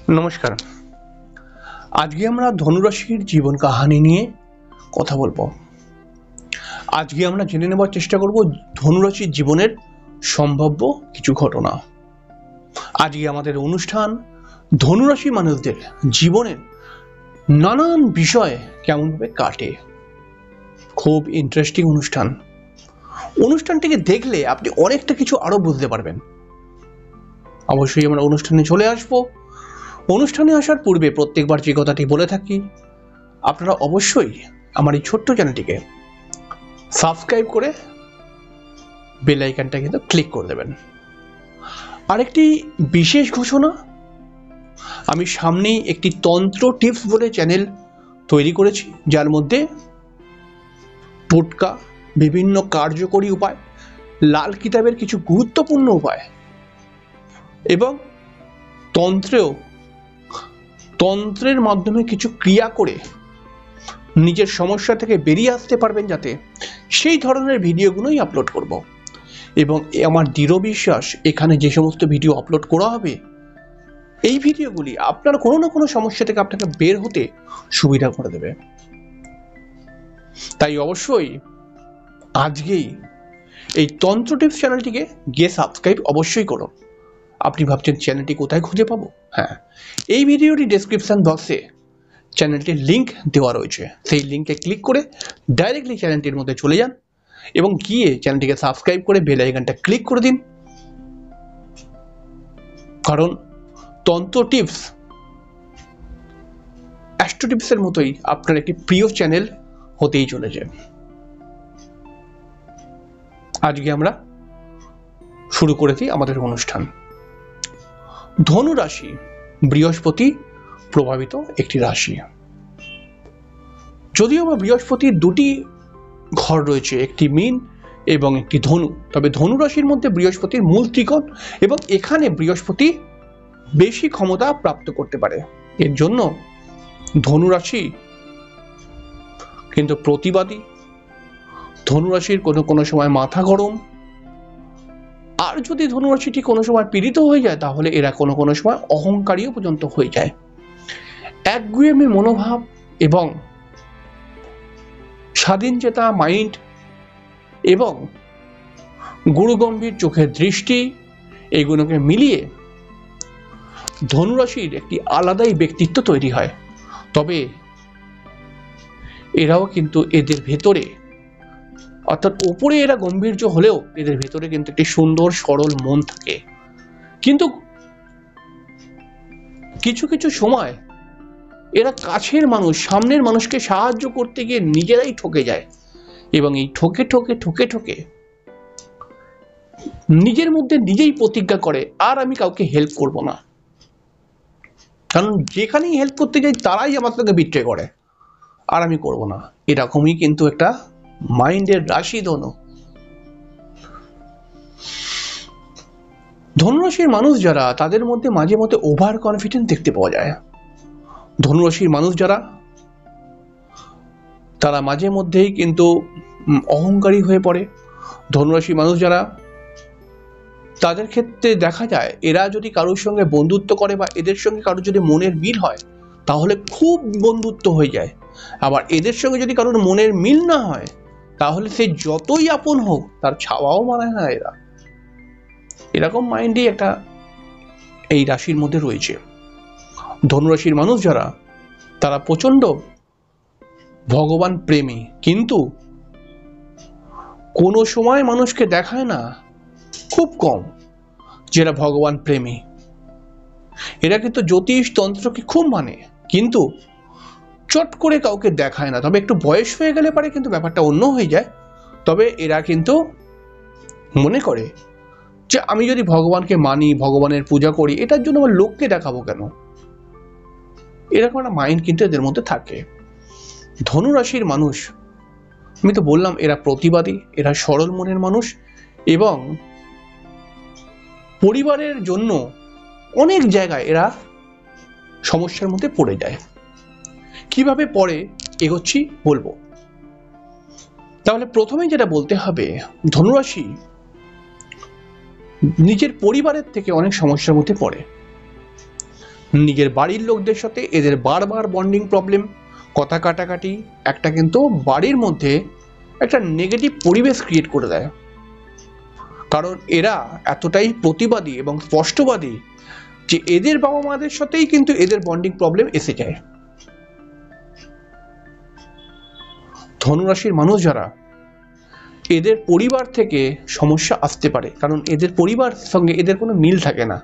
নমস্কার। আজকে আমরা ধনুরাশির জীবন কাহিনী নিয়ে কথা বলবো। আজকে আমরা জেনে নেবার চেষ্টা করব ধনুরাশির জীবনের সম্ভাব্য কিছু ঘটনা। আজকে আমাদের অনুষ্ঠান ধনুরাশি মানুষদের জীবনের নানান বিষয় কেমনভাবে কাটে। খুব ইন্টারেস্টিং অনুষ্ঠানটিকে দেখলে আপনি অনেকটা কিছু আরো বুঝতে পারবেন। অবশ্যই আমরা অনুষ্ঠানে চলে আসবো। অনুষ্ঠানে আসার পূর্বে প্রত্যেকবার যে কথাটি বলে থাকি, আপনারা অবশ্যই আমার এই ছোট্ট চ্যানেলটিকে সাবস্ক্রাইব করে বেল আইকনটা কিন্তু ক্লিক করে দেবেন। আরেকটি বিশেষ ঘোষণা, আমি সামনেই একটি তন্ত্র টিপস বলে চ্যানেল তৈরি করেছি, যার মধ্যে টোটকা, বিভিন্ন কার্যকরী উপায়, লাল কিতাবের কিছু গুরুত্বপূর্ণ উপায় এবং তন্ত্রের মাধ্যমে কিছু ক্রিয়া করে নিজের সমস্যা থেকে বেরিয়ে আসতে পারবেন, যাতে সেই ধরনের ভিডিওগুলোই আপলোড করব। এবং আমার দৃঢ় বিশ্বাস, এখানে যে সমস্ত ভিডিও আপলোড করা হবে, এই ভিডিওগুলি আপনার কোনো না কোনো সমস্যা থেকে আপনাকে বের হতে সুবিধা করে দেবে। তাই অবশ্যই আজকেই এই তন্ত্র টিপস চ্যানেলটিকে গিয়ে সাবস্ক্রাইব অবশ্যই করুন। আপনি ভাবছেন চ্যানেলটি কোথায় খুঁজে পাবো? হ্যাঁ, এই ভিডিওটি ডেসক্রিপশন বক্সে চ্যানেলটির লিংক দেওয়া রয়েছে। সেই লিংকে ক্লিক করে ডাইরেক্টলি চ্যানেলটির মধ্যে চলে যান এবং গিয়ে চ্যানেলটিকে সাবস্ক্রাইব করে বেল আইকনটা ক্লিক করে দিন। কারণ তন্ত্র টিপস অ্যাস্ট্রো টিপসের মতোই আপনার একটি প্রিয় চ্যানেল হতেই চলেছে। আজকে আমরা শুরু করেছি আমাদের অনুষ্ঠান। ধনু রাশি বৃহস্পতি প্রভাবিত একটি রাশি। যদিও বা বৃহস্পতির দুটি ঘর রয়েছে, একটি মীন এবং একটি ধনু, তবে ধনু রাশির মধ্যে বৃহস্পতির মূল ত্রিকোণ এবং এখানে বৃহস্পতি বেশি ক্ষমতা প্রাপ্ত করতে পারে। এর জন্য ধনু রাশি কিন্তু প্রতিবাদী। ধনু রাশির কোনো সময় মাথা গরম, আর যদি ধনুরাশিটি কোনো সময় পীড়িত হয়ে যায়, তাহলে এরা কোনো সময় অহংকারীও পর্যন্ত হয়ে যায়। একগুঁয়েমি মনোভাব এবং স্বাধীনচেতা মাইন্ড এবং গুরুগম্ভীর চোখের দৃষ্টি, এইগুলোকে মিলিয়ে ধনুরাশির একটি আলাদাই ব্যক্তিত্ব তৈরি হয়। তবে এরাও কিন্তু এদের ভেতরে, অর্থাৎ ওপরে এরা গম্ভীর্য হলেও এদের ভেতরে কিন্তু একটি সুন্দর সরল মন থাকে। কিন্তু কিছু কিছু সময় এরা কাছের মানুষ, সামনের মানুষকে সাহায্য করতে গিয়ে নিজেরাই ঠকে যায় এবং এই ঠকে ঠকে ঠকে ঠকে নিজের মধ্যে নিজেই প্রতিজ্ঞা করে, আর আমি কাউকে হেল্প করব না। কারণ যেখানেই হেল্প করতে যাই তারাই আমার সঙ্গে বিট্রে করে, আর আমি করব না। এরকমই কিন্তু একটা মাইন্ডের রাশি ধনুরাশির মানুষ যারা, তাদের মধ্যে মাঝে মধ্যে ওভার কনফিডেন্স দেখতে পাওয়া যায়। ধনুরাশির মানুষ যারা, তারা মাঝে মধ্যেই কিন্তু অহংকারী হয়ে পড়ে। ধনুরাশির মানুষ যারা, তাদের ক্ষেত্রে দেখা যায় এরা যদি কারোর সঙ্গে বন্ধুত্ব করে বা এদের সঙ্গে কারোর যদি মনের মিল হয়, তাহলে খুব বন্ধুত্ব হয়ে যায়। আবার এদের সঙ্গে যদি কারোর মনের মিল না হয়, তাহলে সে যতই আপন হোক তার ছাওয়াও মানায় না। এরকম মাইন্ডই একটা এই রাশির মধ্যে রয়েছে। ধনুরাশির মানুষ যারা, তারা প্রচন্ড ভগবান প্রেমী, কিন্তু কোনো সময় মানুষকে দেখায় না, খুব কম যারা ভগবান প্রেমী। এরা কিন্তু জ্যোতিষ তন্ত্রকে খুব মানে, কিন্তু চট করে কাউকে দেখায় না। তবে একটু বয়স হয়ে গেলে পারে কিন্তু ব্যাপারটা অন্য হয়ে যায়। তবে এরা কিন্তু মনে করে যে আমি যদি ভগবানকে মানি, ভগবানের পূজা করি, এটার জন্য আমার লোককে দেখাবো কেন? এরকম একটা মাইন্ড কিন্তু এদের মধ্যে থাকে। ধনুরাশির মানুষ, আমি তো বললাম এরা প্রতিবাদী, এরা সরল মনের মানুষ এবং পরিবারের জন্য অনেক জায়গায় এরা সমস্যার মধ্যে পড়ে যায়। কিভাবে পড়ে এগোচ্ছি বলবো। তাহলে প্রথমেই যেটা বলতে হবে, ধনুরাশি নিজের পরিবারের থেকে অনেক সমস্যার মধ্যে পড়ে। নিজের বাড়ির লোকদের সাথে এদের বারবার বন্ডিং প্রবলেম, কথা কাটাকাটি একটা কিন্তু বাড়ির মধ্যে একটা নেগেটিভ পরিবেশ ক্রিয়েট করে দেয়। কারণ এরা এতটাই প্রতিবাদী এবং স্পষ্টবাদী যে এদের বাবা মাদের সাথেই কিন্তু এদের বন্ডিং প্রবলেম এসে যায়। ধনুরাশির মানুষ যারা, এদের পরিবার থেকে সমস্যা আসতে পারে, কারণ এদের পরিবার সঙ্গে এদের কোনো মিল থাকে না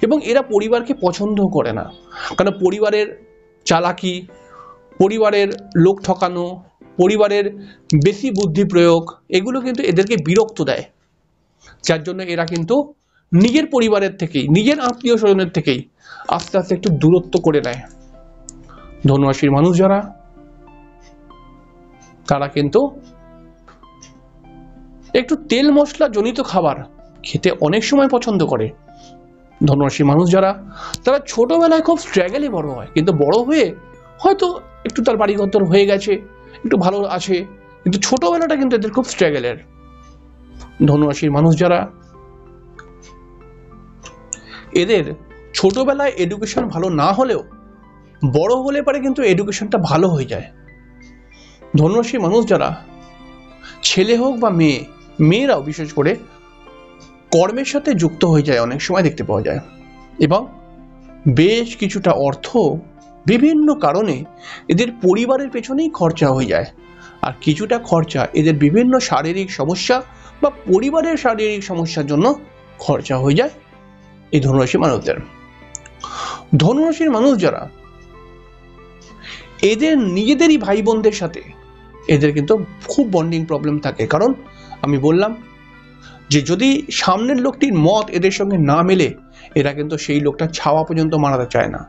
এবং এরা পরিবারকে পছন্দ করে না। কারণ পরিবারের চালাকি, পরিবারের লোক ঠকানো, পরিবারের বেশি বুদ্ধি প্রয়োগ, এগুলো কিন্তু এদেরকে বিরক্ত দেয়। যার জন্য এরা কিন্তু নিজের পরিবারের থেকেই, নিজের আত্মীয় স্বজনের থেকেই আস্তে আস্তে একটু দূরত্ব করে নেয়। ধনুরাশির মানুষ যারা, তারা কিন্তু একটু তেল মশলা জনিত খাবার খেতে অনেক সময় পছন্দ করে। ধনুরাশির মানুষ যারা, তারা ছোটবেলায় খুব স্ট্রাগলে বড় হয়, কিন্তু বড় হয়ে হয়তো একটু তার বাড়িঘর হয়ে গেছে, একটু ভালো আছে, কিন্তু ছোটবেলাটা কিন্তু এদের খুব স্ট্রাগলের। ধনুরাশির মানুষ যারা, এদের ছোটবেলায় এডুকেশন ভালো না হলেও বড় হলে পারে কিন্তু এডুকেশনটা ভালো হয়ে যায়। ধনুরাশির মানুষ যারা, ছেলে হোক বা মেয়ে, মেয়েরাও বিশেষ করে কর্মের সাথে যুক্ত হয়ে যায় অনেক সময় দেখতে পাওয়া যায়, এবং বেশ কিছুটা অর্থ বিভিন্ন কারণে এদের পরিবারের পেছনেই খরচা হয়ে যায়, আর কিছুটা খরচা এদের বিভিন্ন শারীরিক সমস্যা বা পরিবারের শারীরিক সমস্যার জন্য খরচা হয়ে যায় এই ধনুরাশির মানুষদের। ধনুরাশির মানুষ যারা, এদের নিজেদেরই ভাই বোনদের সাথে এদের কিন্তু খুব বন্ডিং প্রবলেম থাকে। কারণ আমি বললাম যে যদি সামনের লোকটির মত এদের সঙ্গে না মেলে, এরা কিন্তু সেই লোকটা ছাওয়া পর্যন্ত মারাতে চায় না।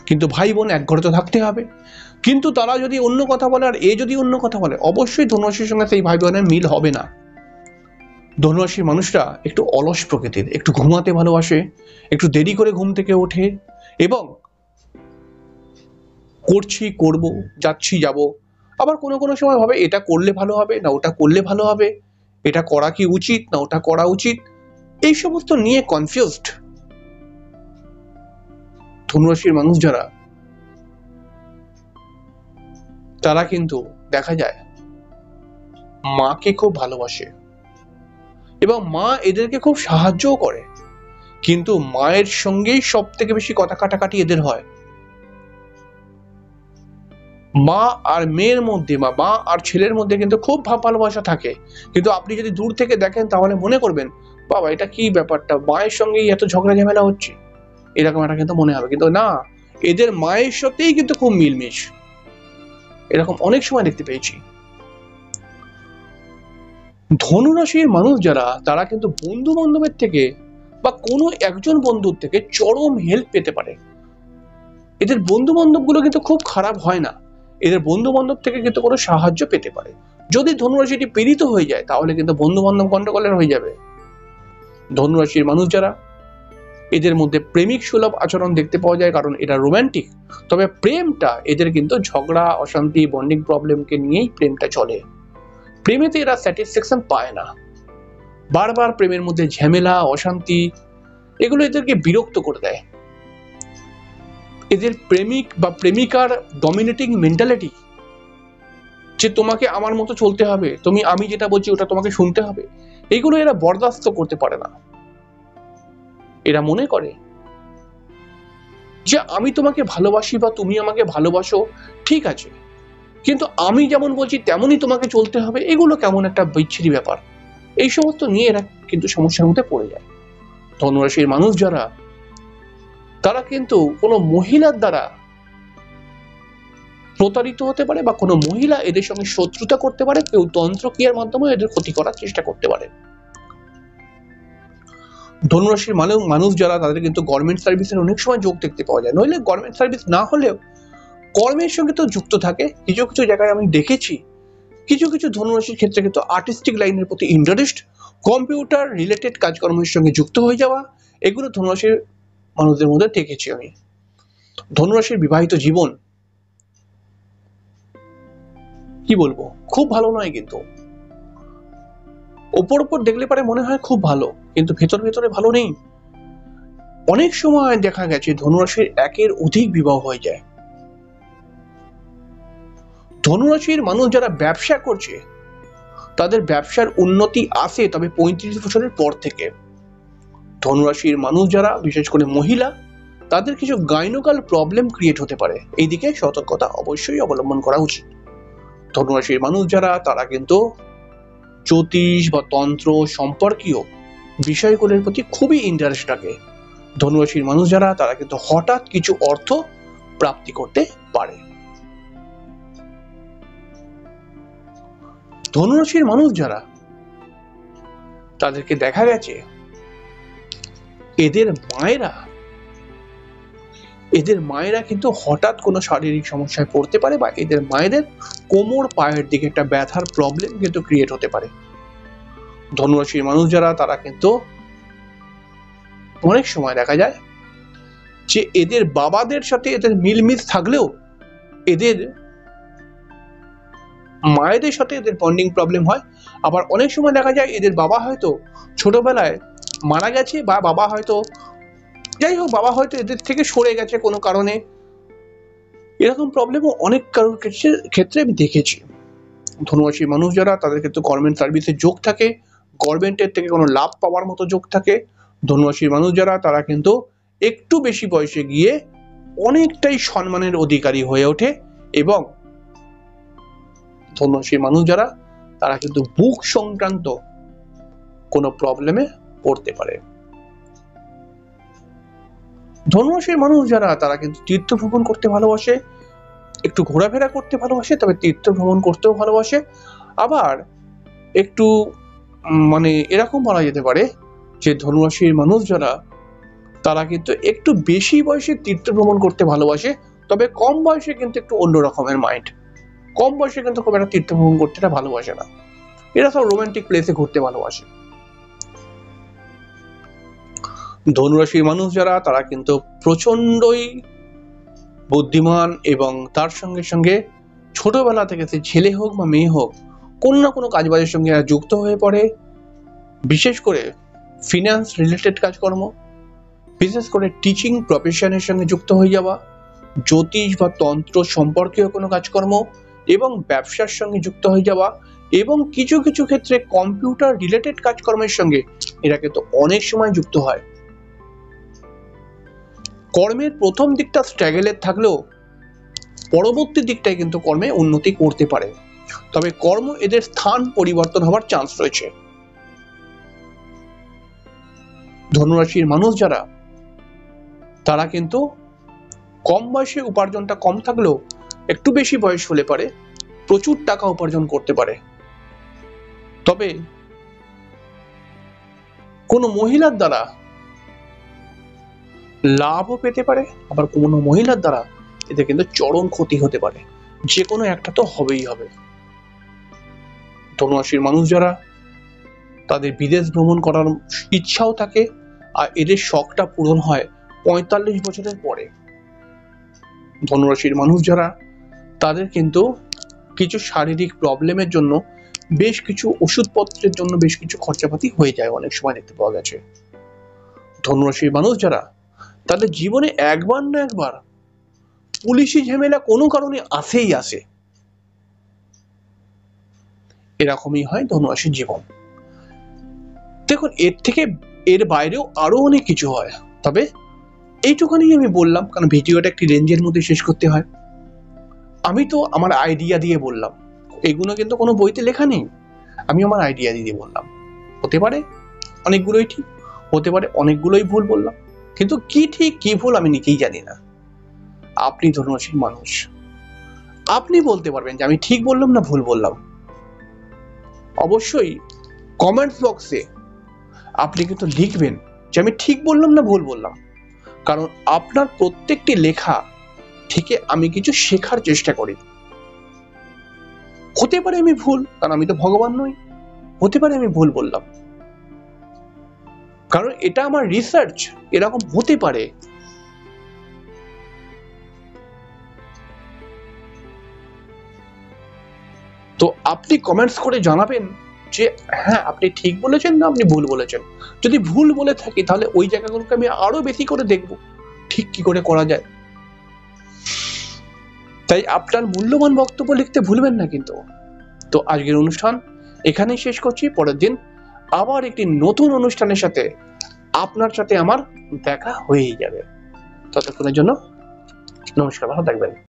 কিন্তু ভাই বোন এক ঘরে তো থাকতে হবে, কিন্তু তারা যদি অন্য কথা বলে আর এ যদি অন্য কথা বলে, অবশ্যই ধনুরাশির সঙ্গে সেই ভাই বোনের মিল হবে না। ধনুরাশির মানুষরা একটু অলস প্রকৃতির, একটু ঘুমাতে ভালোবাসে, একটু দেরি করে ঘুম থেকে ওঠে, এবং করছি করব, যাচ্ছি যাব, আবার কোনো কোনো সময় ভাবে এটা করলে ভালো হবে না ওটা করলে ভালো হবে, এটা করা কি উচিত না ওটা করা উচিত, এই সমস্ত নিয়ে কনফিউজড। ধনুরাশির মানুষ যারা, তারা কিন্তু দেখা যায় মাকে খুব ভালোবাসে এবং মা এদেরকে খুব সাহায্যও করে, কিন্তু মায়ের সঙ্গেই সব থেকে বেশি কথা কাটাকাটি এদের হয়। মা আর মেয়ের মধ্যে বা মা আর ছেলের মধ্যে কিন্তু খুব ভাব ভালোবাসা থাকে, কিন্তু আপনি যদি দূর থেকে দেখেন তাহলে মনে করবেন বাবা এটা কি ব্যাপারটা, মায়ের সঙ্গেই এত ঝগড়া ঝামেলা হচ্ছে, এরকম একটা কিন্তু মনে হবে। কিন্তু না, এদের মায়ের সাথেই কিন্তু খুব মিলমিশ, এরকম অনেক সময় দেখতে পেয়েছি। ধনুরাশির মানুষ যারা, তারা কিন্তু বন্ধু বান্ধবের থেকে বা কোনো একজন বন্ধুর থেকে চরম হেল্প পেতে পারে। এদের বন্ধু বান্ধব গুলো কিন্তু খুব খারাপ হয় না, এদের বন্ধু বান্ধব থেকে কিন্তু কোনো সাহায্য পেতে পারে। যদি ধনুরাশিটি পীড়িত হয়ে যায় তাহলে কিন্তু বন্ধু বান্ধব গন্ডগোলের হয়ে যাবে। ধনুরাশির মানুষ যারা, এদের মধ্যে প্রেমিক সুলভ আচরণ দেখতে পাওয়া যায়, কারণ এরা রোমান্টিক, তবে প্রেমটা এদের কিন্তু ঝগড়া অশান্তি বন্ডিং প্রবলেমকে নিয়েই প্রেমটা চলে। প্রেমেতে এরা স্যাটিসফ্যাকশন পায় না, বারবার প্রেমের মধ্যে ঝামেলা অশান্তি, এগুলো এদেরকে বিরক্ত করে দেয়। এদের প্রেমিক বা প্রেমিকার ডমিনেটিং মেন্টালিটি, যে তোমাকে আমার মতো চলতে হবে, আমি যেটা বলছি ওটা তোমাকে শুনতে হবে, এইগুলো এরা বরদাস্ত করতে পারে না। এরা মনে করে যে আমি তোমাকে ভালোবাসি বা তুমি আমাকে ভালোবাসো, ঠিক আছে, কিন্তু আমি যেমন বলছি তেমনই তোমাকে চলতে হবে, এগুলো কেমন একটা বিচ্ছিরি ব্যাপার। এই সমস্ত নিয়ে এরা কিন্তু সমস্যার মধ্যে পড়ে যায়। ধনুরাশির মানুষ যারা, তারা কিন্তু কোনো মহিলার দ্বারা প্রতারিত হতে পারে বা কোনো মহিলা এদের সঙ্গে শত্রুতা করতে পারে, কেউ তন্ত্রক্রিয়ার মাধ্যমে এদের ক্ষতি করার চেষ্টা করতে পারে। ধনুরাশির মানুষ যারা, তাদের কিন্তু গভর্নমেন্ট সার্ভিসের অনেক সময় যোগ দেখতে পাওয়া যায়, নইলে গভর্নমেন্ট সার্ভিস না হলেও কর্মের সঙ্গে তো যুক্ত থাকে। কিছু কিছু জায়গায় আমি দেখেছি কিছু কিছু ধনুরাশির ক্ষেত্রে কিন্তু আর্টিস্টিক লাইনের প্রতি ইন্টারেস্ট, কম্পিউটার রিলেটেড কাজকর্মের সঙ্গে যুক্ত হয়ে যাওয়া, এগুলো ধনুরাশির মানুষদের মধ্যে দেখেছি আমি। ধনুরাশির বিবাহিত জীবন কি বলবো, খুব ভালো নয়, কিন্তু ওপর দেখলে পারে মনে হয় খুব ভালো, কিন্তু ভেতরে ভালো নেই। অনেক সময় দেখা গেছে ধনুরাশির একের অধিক বিবাহ হয়ে যায়। ধনুরাশির মানুষ যারা ব্যবসা করছে তাদের ব্যবসার উন্নতি আসে তবে 35 বছরের পর থেকে। ধনুরাশির মানুষ যারা বিশেষ করে মহিলা তাদের কিছু গাইনোকাল প্রবলেম ক্রিয়েট হতে পারে, এই দিকে সতর্কতা অবশ্যই অবলম্বন করা উচিত। ধনুরাশির মানুষ যারা তারা কিন্তু জ্যোতিষ বা তন্ত্র সম্পর্কীয় বিষয়গুলোর প্রতি খুবই ইন্টারেস্ট রাখে। ধনুরাশির মানুষ যারা তারা কিন্তু হঠাৎ কিছু অর্থ প্রাপ্তি করতে পারে। ধনুরাশির মানুষ যারা তাদেরকে দেখা গেছে এদের মায়েরা কিন্তু হঠাৎ কোনো শারীরিক সমস্যায় পড়তে পারে বা এদের মায়েদের কোমর পায়ের দিকে একটা ব্যথার প্রবলেম কিন্তু ক্রিয়েট হতে পারে। ধনুরাশির মানুষ যারা তারা কিন্তু অনেক সময় দেখা যায় যে এদের বাবাদের সাথে এদের মিলমিশ থাকলেও এদের মায়েদের সাথে এদের বন্ডিং প্রবলেম হয়। আবার অনেক সময় দেখা যায় এদের বাবা হয়তো ছোটবেলায় মারা গেছে বা বাবা হয়তো যাই হোক বাবা হয়তো এদের থেকে সরে গেছে কোনো কারণে, এরকম প্রবলেমও অনেক কারোর ক্ষেত্রে আমি দেখেছি। ধনুরাশির মানুষ যারা তাদের ক্ষেত্রে গভর্নমেন্ট সার্ভিসে যোগ থাকে, গভর্নমেন্টের থেকে কোনো লাভ পাওয়ার মতো যোগ থাকে। ধনুরাশির মানুষ যারা তারা কিন্তু একটু বেশি বয়সে গিয়ে অনেকটাই সম্মানের অধিকারী হয়ে ওঠে এবং ধনুরাশির মানুষ যারা তারা কিন্তু বুক সংক্রান্ত কোনো প্রবলেমে পড়তে পারে। ধনুরাশির মানুষ যারা তারা কিন্তু তীর্থ ভ্রমণ করতে ভালোবাসে, একটু ঘোরাফেরা করতে ভালোবাসে, তবে তীর্থ ভ্রমণ করতেও ভালোবাসে। আবার একটু এরকম বলা যেতে পারে যে ধনুরাশির মানুষ যারা তারা কিন্তু একটু বেশি বয়সে তীর্থ ভ্রমণ করতে ভালোবাসে, তবে কম বয়সে কিন্তু একটু অন্য রকমের মাইন্ড। কম বয়সে কিন্তু খুব একটা তীর্থ ভ্রমণ করতে ভালোবাসে না, এরা সব রোমান্টিক প্লেসে ঘুরতে ভালোবাসে। ধনুরাশির মানুষ যারা তারা কিন্তু প্রচন্ডই বুদ্ধিমান এবং তার সঙ্গে সঙ্গে ছোটবেলা থেকে সে ছেলে হোক বা মেয়ে হোক কোনো না কোনো কাজবাজের সঙ্গে যুক্ত হয়ে পড়ে। বিশেষ করে ফিনান্স রিলেটেড কাজকর্ম, বিশেষ করে টিচিং প্রফেশনের সঙ্গে যুক্ত হয়ে যাওয়া, জ্যোতিষ বা তন্ত্র সম্পর্কীয় কোনো কাজকর্ম এবং ব্যবসার সঙ্গে যুক্ত হয়ে যাওয়া এবং কিছু কিছু ক্ষেত্রে কম্পিউটার রিলেটেড কাজকর্মের সঙ্গে এরা কিন্তু অনেক সময় যুক্ত হয়। কর্মের প্রথম দিকটা স্ট্রাগলের থাকলেও পরবর্তী দিকটায় কিন্তু কর্মে উন্নতি করতে পারে, তবে কর্ম এদের স্থান পরিবর্তন হওয়ার চান্স রয়েছে। ধনুরাশির মানুষ যারা তারা কিন্তু কম বয়সে উপার্জনটা কম থাকলেও একটু বেশি বয়স হলে পারে প্রচুর টাকা উপার্জন করতে পারে। তবে কোনো মহিলার দ্বারা লাভও পেতে পারে, আবার কোনো মহিলার দ্বারা এতে কিন্তু চরম ক্ষতি হতে পারে, যে কোনো একটা তো হবেই হবে। ধনুরাশির মানুষ যারা তাদের বিদেশ ভ্রমণ করার ইচ্ছাও থাকে আর এদের শখটা পূরণ হয় 45 বছরের পরে। ধনুরাশির মানুষ যারা তাদের কিন্তু কিছু শারীরিক প্রবলেমের জন্য বেশ কিছু ওষুধপত্রের জন্য বেশ কিছু খরচাপাতি হয়ে যায়, অনেক সময় দেখতে পাওয়া গেছে। ধনুরাশির মানুষ যারা তাদের জীবনে একবার না একবার পুলিশি ঝামেলা কোনো কারণে আসেই আসে, এরকমই হয় ধনুরাশির জীবন। দেখুন এর বাইরেও আরো অনেক কিছু হয়, তবে এইটুখানি আমি বললাম কারণ ভিডিওটা একটি রেঞ্জের মধ্যে শেষ করতে হয়। আমি তো আমার আইডিয়া দিয়ে বললাম, এগুলো কিন্তু কোনো বইতে লেখা নেই, আমি আমার আইডিয়া দিয়ে বললাম। হতে পারে অনেকগুলোই ঠিক, হতে পারে অনেকগুলোই ভুল বললাম, কিন্তু কি ঠিক কি ভুল আমি নিজেই জানি না। আপনি ধনুরাশির মানুষ, আপনি বলতে পারবেন যে আমি ঠিক বললাম না ভুল বললাম। অবশ্যই কমেন্টস বক্সে আপনি কিন্তু লিখবেন যে আমি ঠিক বললাম না ভুল বললাম, কারণ আপনার প্রত্যেকটি লেখা থেকে আমি কিছু শেখার চেষ্টা করি। হতে পারে আমি ভুল, কারণ আমি তো ভগবান নই, হতে পারে আমি ভুল বললাম, কারণ এটা আমার রিসার্চ, এরকম হতে পারে। তো আপনি কমেন্টস করে জানাবেন যে হ্যাঁ আপনি ঠিক বলেছেন না আপনি ভুল বলেছেন। যদি ভুল বলে থাকি তাহলে ওই জায়গাগুলোকে আমি আরো বেশি করে দেখব ঠিক কি করে করা যায়। তাই আপনার মূল্যবান বক্তব্য লিখতে ভুলবেন না কিন্তু। তো আজকের অনুষ্ঠান এখানেই শেষ করছি। পরের দিন আবার একটি নতুন অনুষ্ঠানের সাথে আপনার সাথে আমার দেখা হয়েই যাবে। ততক্ষণের জন্য নমস্কার, ভালো থাকবেন।